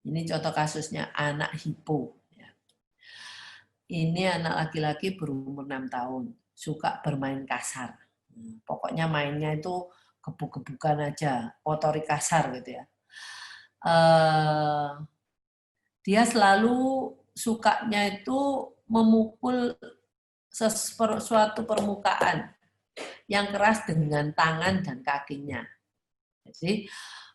Ini contoh kasusnya anak hipo. Ini anak laki-laki berumur 6 tahun, suka bermain kasar. Pokoknya mainnya itu gebuk-gebukan aja, motorik kasar gitu ya. Dia selalu sukanya itu memukul suatu permukaan yang keras dengan tangan dan kakinya. Jadi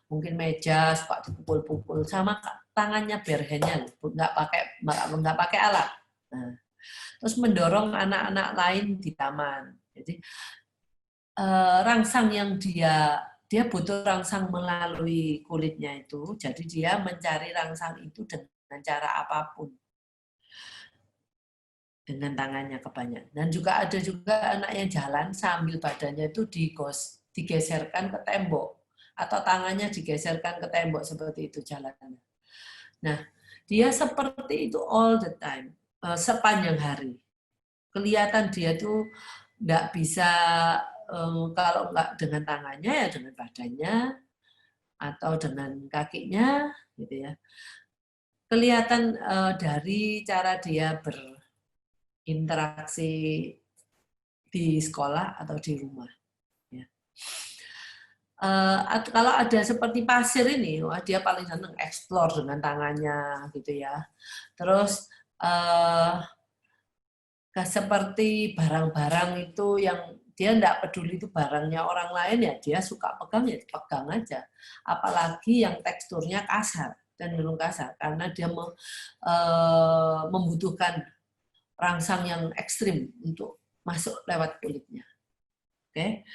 mungkin meja suka dipukul-pukul sama tangannya berhennya, nggak pakai alat. Nah, terus mendorong anak-anak lain di taman. Jadi rangsang yang dia butuh rangsang melalui kulitnya itu, jadi dia mencari rangsang itu dengan cara apapun, dengan tangannya kebanyakan. Dan juga ada juga anak yang jalan sambil badannya itu digeserkan ke tembok atau tangannya digeserkan ke tembok seperti itu jalannya. Nah, dia seperti itu all the time, sepanjang hari. Kelihatan dia tuh nggak bisa, kalau nggak dengan tangannya ya dengan badannya atau dengan kakinya, gitu ya. Kelihatan dari cara dia berinteraksi di sekolah atau di rumah. Ya. Kalau ada seperti pasir ini, wah dia paling senang explore dengan tangannya, gitu ya. Terus seperti barang-barang itu yang dia tidak peduli itu barangnya orang lain, ya dia suka pegang ya pegang aja. Apalagi yang teksturnya kasar, cenderung kasar, karena dia membutuhkan rangsang yang ekstrim untuk masuk lewat kulitnya. Oke,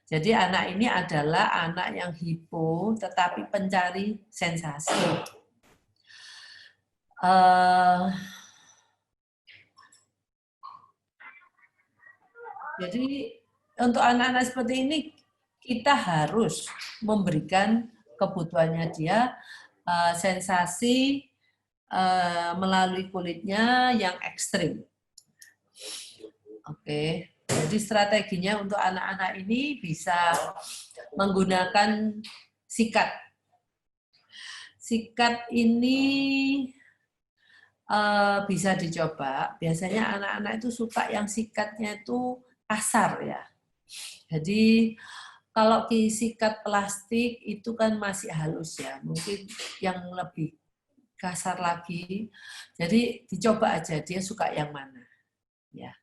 jadi anak ini adalah anak yang hipo tetapi pencari sensasi. Jadi untuk anak-anak seperti ini kita harus memberikan kebutuhannya dia sensasi melalui kulitnya yang ekstrim. Oke, jadi strateginya untuk anak-anak ini bisa menggunakan sikat. Sikat ini bisa dicoba. Biasanya anak-anak itu suka yang sikatnya itu kasar ya. Jadi kalau sikat plastik itu kan masih halus ya, mungkin yang lebih kasar lagi. Jadi dicoba aja dia suka yang mana. Ya.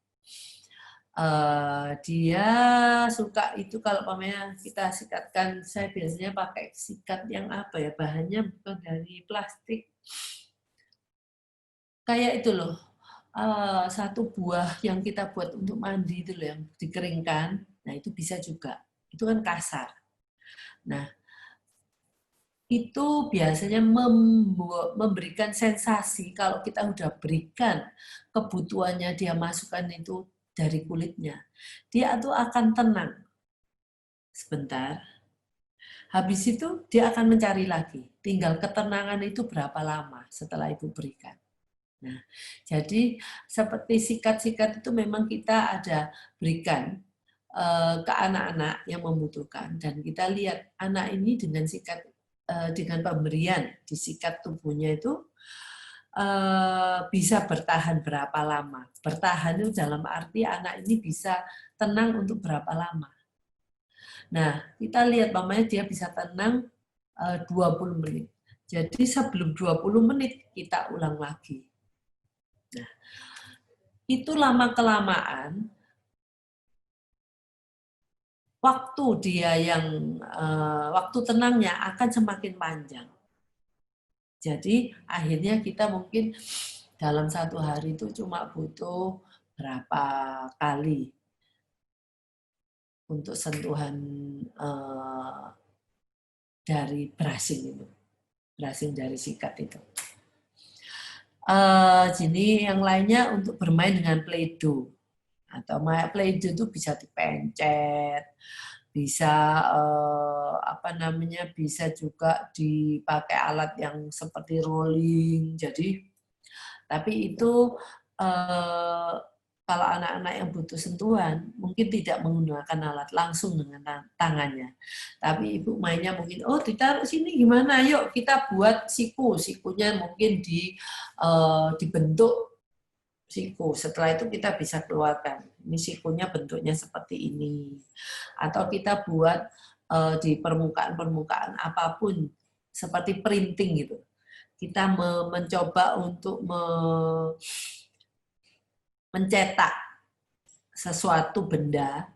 Dia suka itu kalau pamannya kita sikatkan, saya biasanya pakai sikat yang apa ya, bahannya bukan dari plastik. Kayak itu loh, satu buah yang kita buat untuk mandi itu loh, yang dikeringkan. Nah itu bisa juga, itu kan kasar. Nah itu biasanya memberikan sensasi kalau kita udah berikan kebutuhannya dia masukkan itu dari kulitnya, dia tuh akan tenang sebentar. Habis itu dia akan mencari lagi. Tinggal ketenangan itu berapa lama setelah ibu berikan. Nah, jadi seperti sikat-sikat itu memang kita ada berikan ke anak-anak yang membutuhkan, dan kita lihat anak ini dengan sikat, dengan pemberian disikat tubuhnya itu bisa bertahan berapa lama. Bertahan itu dalam arti anak ini bisa tenang untuk berapa lama. Nah, kita lihat mamanya dia bisa tenang 20 menit. Jadi sebelum 20 menit kita ulang lagi. Nah, itu lama-kelamaan waktu dia yang waktu tenangnya akan semakin panjang. Jadi akhirnya kita mungkin dalam satu hari itu cuma butuh berapa kali untuk sentuhan dari brushing itu, brushing dari sikat itu. Jadi yang lainnya untuk bermain dengan Play-Doh, atau Play-Doh itu bisa dipencet, bisa bisa juga dipakai alat yang seperti rolling. Jadi tapi itu kalau anak-anak yang butuh sentuhan, mungkin tidak menggunakan alat langsung dengan tangannya. Tapi ibu mainnya mungkin, oh ditaruh sini gimana, yuk kita buat siku. Sikunya mungkin dibentuk siku. Setelah itu kita bisa keluarkan. Ini sikunya bentuknya seperti ini. Atau kita buat di permukaan-permukaan apapun, seperti printing gitu. Kita mencoba untuk mencetak sesuatu benda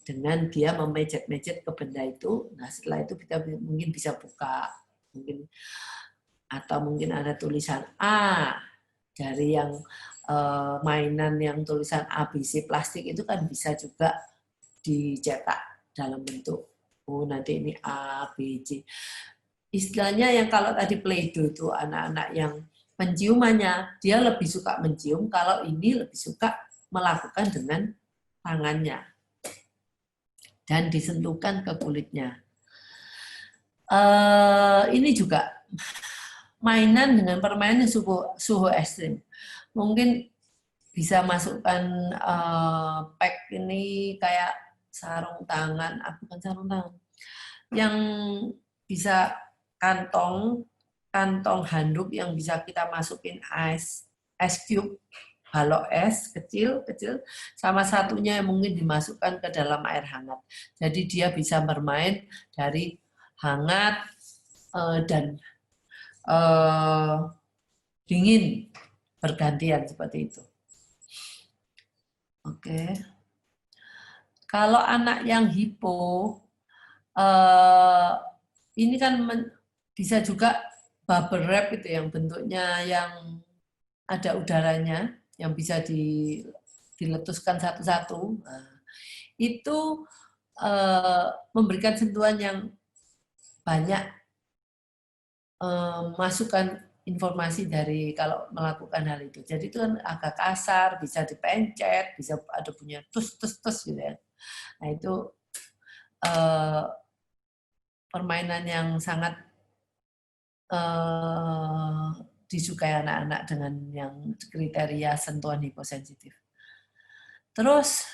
dengan dia memejet-mejet ke benda itu. Nah, setelah itu kita mungkin bisa buka, mungkin ada tulisan A dari yang mainan yang tulisan ABC plastik itu kan bisa juga dicetak dalam bentuk nanti ini A, B, C. Istilahnya yang kalau tadi Play-Doh itu anak-anak yang penciumannya dia lebih suka mencium, kalau ini lebih suka melakukan dengan tangannya dan disentuhkan ke kulitnya. Ini juga mainan dengan permainan suhu ekstrim. Mungkin bisa masukkan pack ini kayak sarung tangan, bukan sarung tangan, yang bisa kantong handuk yang bisa kita masukin ice cube, balok es kecil, sama satunya yang mungkin dimasukkan ke dalam air hangat. Jadi dia bisa bermain dari hangat dan dingin bergantian seperti itu. Oke. Kalau anak yang hipo, ini kan bisa juga bubble wrap itu yang bentuknya yang ada udaranya, yang bisa diletuskan satu-satu. Itu memberikan sentuhan yang banyak masukan informasi dari kalau melakukan hal itu. Jadi itu kan agak kasar, bisa dipencet, bisa ada punya tus gitu ya. Nah itu permainan yang sangat disukai anak-anak dengan yang kriteria sentuhan hiposensitif. Terus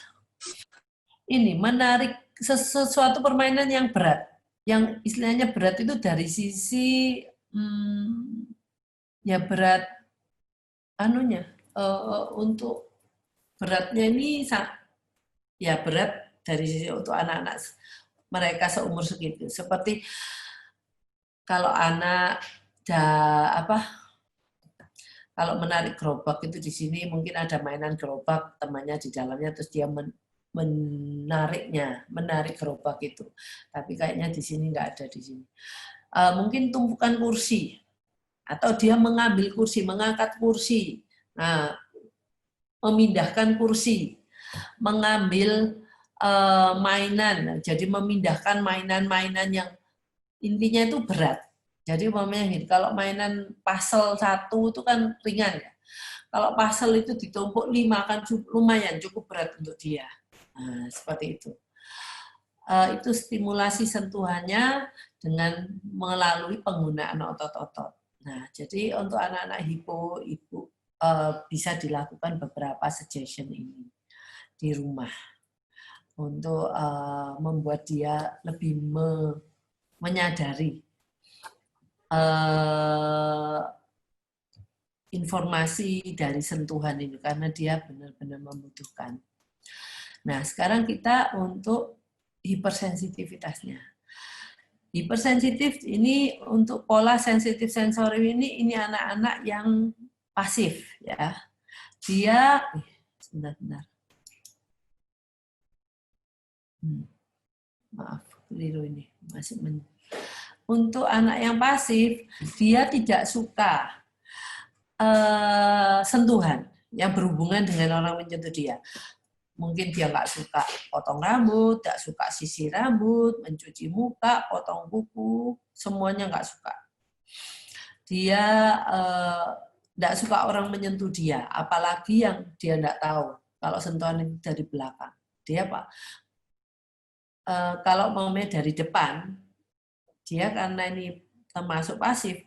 ini menarik sesuatu permainan yang berat, yang istilahnya berat itu dari sisi ya berat anunya untuk beratnya ini ya berat dari sisi untuk anak-anak mereka seumur segitu. Seperti kalau anak kalau menarik gerobak itu di sini mungkin ada mainan gerobak temannya di dalamnya terus dia menarik gerobak itu. Tapi kayaknya di sini nggak ada di sini. Mungkin tumpukan kursi atau dia mengambil kursi, mengangkat kursi, nah, memindahkan kursi, mengambil mainan, jadi memindahkan mainan-mainan yang intinya itu berat. Jadi umpamanya kalau mainan puzzle 1 itu kan ringan ya. Kalau puzzle itu ditumpuk 5 kan lumayan cukup berat untuk dia. Nah, seperti itu. Itu stimulasi sentuhannya dengan melalui penggunaan otot-otot. Nah, jadi untuk anak-anak hipo, ibu bisa dilakukan beberapa suggestion ini di rumah untuk membuat dia lebih menyadari informasi dari sentuhan ini karena dia benar-benar membutuhkan. Nah, sekarang kita untuk hipersensitivitasnya. Hipersensitif ini untuk pola sensitif sensori ini anak-anak yang pasif ya. Dia sebentar. Maaf, keliru ini. Masih untuk anak yang pasif, dia tidak suka sentuhan yang berhubungan dengan orang menyentuh dia. Mungkin dia nggak suka potong rambut, nggak suka sisir rambut, mencuci muka, potong kuku, semuanya nggak suka. Dia nggak suka orang menyentuh dia, apalagi yang dia nggak tahu. Kalau sentuhan itu dari belakang, dia Pak. Kalau mau dari depan, dia karena ini termasuk pasif,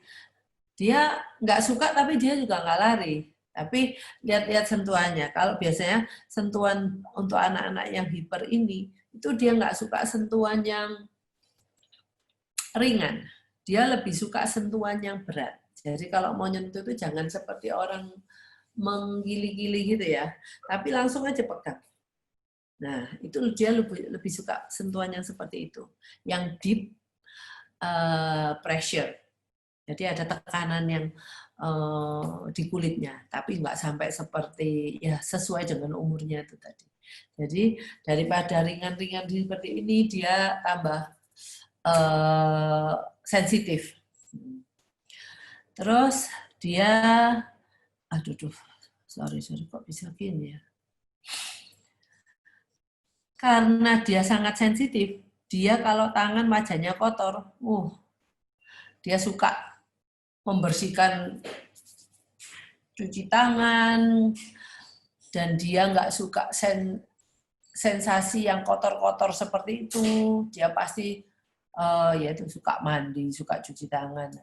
dia nggak suka tapi dia juga nggak lari. Tapi lihat-lihat sentuhannya. Kalau biasanya sentuhan untuk anak-anak yang hiper ini, itu dia nggak suka sentuhan yang ringan. Dia lebih suka sentuhan yang berat. Jadi kalau mau nyentuh itu jangan seperti orang menggili-gili gitu ya, tapi langsung aja pegang. Nah, itu dia lebih suka sentuhan yang seperti itu, yang deep pressure. Jadi ada tekanan yang di kulitnya, tapi nggak sampai seperti ya sesuai dengan umurnya itu tadi. Jadi daripada ringan-ringan seperti ini, dia tambah sensitif. Terus dia, sorry kok bisa gini ya? Karena dia sangat sensitif, dia kalau tangan wajahnya kotor, dia suka membersihkan, cuci tangan, dan dia nggak suka sensasi yang kotor-kotor seperti itu. Dia pasti ya itu suka mandi, suka cuci tangan.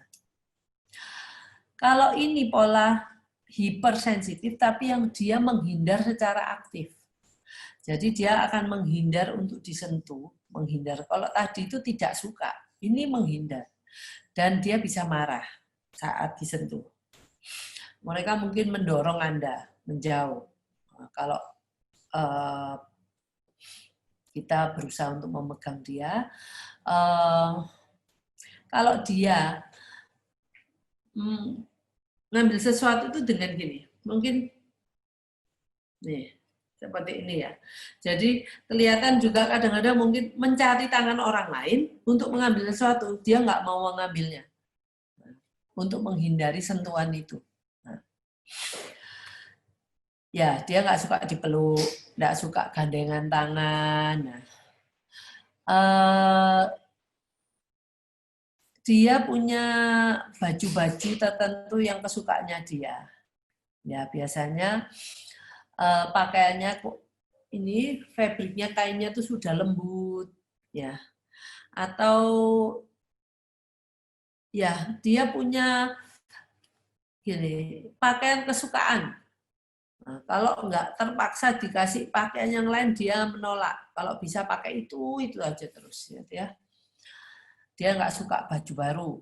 Kalau ini pola hipersensitif, tapi yang dia menghindar secara aktif. Jadi dia akan menghindar untuk disentuh, menghindar. Kalau tadi itu tidak suka, ini menghindar. Dan dia bisa marah saat disentuh. Mereka mungkin mendorong Anda menjauh. Kalau kita berusaha untuk memegang dia, kalau dia ngambil sesuatu itu dengan gini, mungkin nih seperti ini ya. Jadi kelihatan juga kadang-kadang mungkin mencari tangan orang lain untuk mengambil sesuatu, dia nggak mau mengambilnya, untuk menghindari sentuhan itu. Ya, dia nggak suka dipeluk, nggak suka gandengan tangan. Dia punya baju-baju tertentu yang kesukaannya dia. Ya, biasanya pakaiannya ini fabriknya, kainnya tuh sudah lembut, ya. Atau ya dia punya gini pakaian kesukaan. Nah, kalau nggak terpaksa dikasih pakaian yang lain, dia menolak. Kalau bisa pakai itu aja terus, ya. Dia nggak suka baju baru.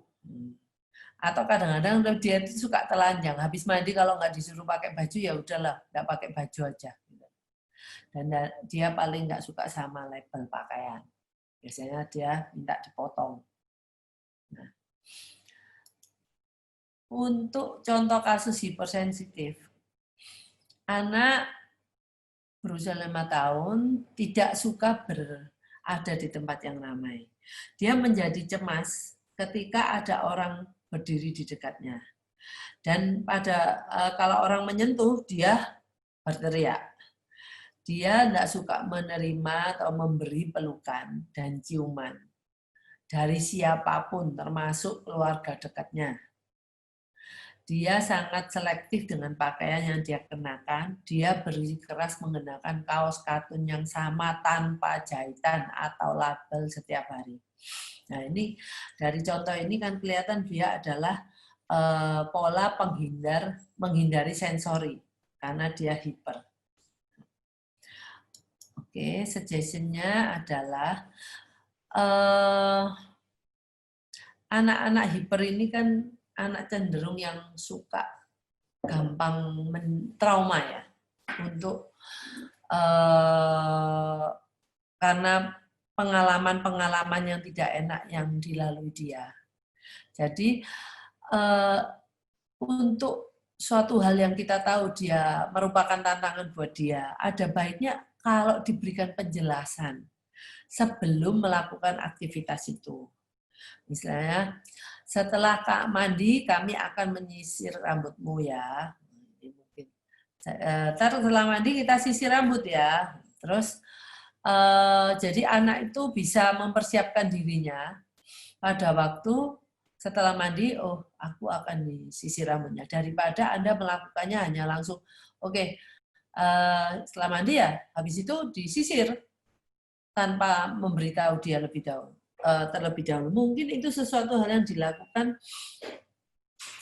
Atau kadang-kadang dia itu suka telanjang. Habis mandi kalau nggak disuruh pakai baju, ya udahlah, nggak pakai baju aja. Dan dia paling nggak suka sama label pakaian. Biasanya dia minta dipotong. Nah, untuk contoh kasus hipersensitif, anak berusia 5 tahun tidak suka berada di tempat yang ramai. Dia menjadi cemas ketika ada orang berdiri di dekatnya. Dan kalau orang menyentuh, dia berteriak. Dia tidak suka menerima atau memberi pelukan dan ciuman dari siapapun, termasuk keluarga dekatnya. Dia sangat selektif dengan pakaian yang dia kenakan. Dia bersikeras mengenakan kaos katun yang sama tanpa jahitan atau label setiap hari. Nah, ini dari contoh ini kan kelihatan dia adalah pola menghindari sensori karena dia hiper. Oke, suggestion-nya adalah anak-anak hiper ini kan anak cenderung yang suka gampang trauma ya, untuk karena pengalaman-pengalaman yang tidak enak yang dilalui dia. Jadi untuk suatu hal yang kita tahu dia merupakan tantangan buat dia, ada baiknya kalau diberikan penjelasan sebelum melakukan aktivitas itu. Misalnya, setelah Kak mandi, kami akan menyisir rambutmu ya. Setelah mandi kita sisir rambut ya. Terus, jadi anak itu bisa mempersiapkan dirinya pada waktu setelah mandi, aku akan disisir rambutnya. Daripada Anda melakukannya hanya langsung, oke, setelah mandi ya, habis itu disisir tanpa memberitahu dia terlebih dahulu. Mungkin itu sesuatu hal yang dilakukan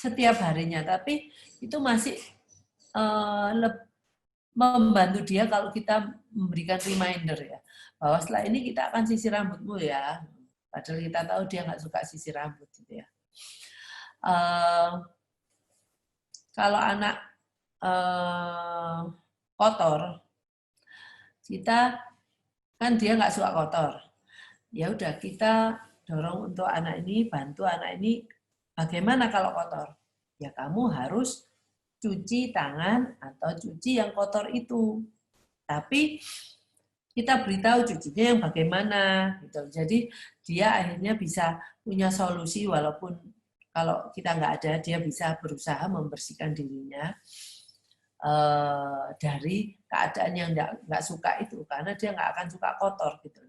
setiap harinya, tapi itu masih membantu dia kalau kita memberikan reminder ya, bahwa setelah ini kita akan sisir rambutmu ya. Padahal kita tahu dia nggak suka sisir rambut gitu ya. Kalau anak kotor, kita kan dia nggak suka kotor. Ya udah kita dorong untuk anak ini, bantu anak ini. Bagaimana kalau kotor? Ya kamu harus cuci tangan atau cuci yang kotor itu. Tapi kita beritahu cucinya yang bagaimana gitu. Jadi dia akhirnya bisa punya solusi walaupun kalau kita nggak ada, dia bisa berusaha membersihkan dirinya dari keadaan yang nggak suka itu, karena dia nggak akan suka kotor gitu.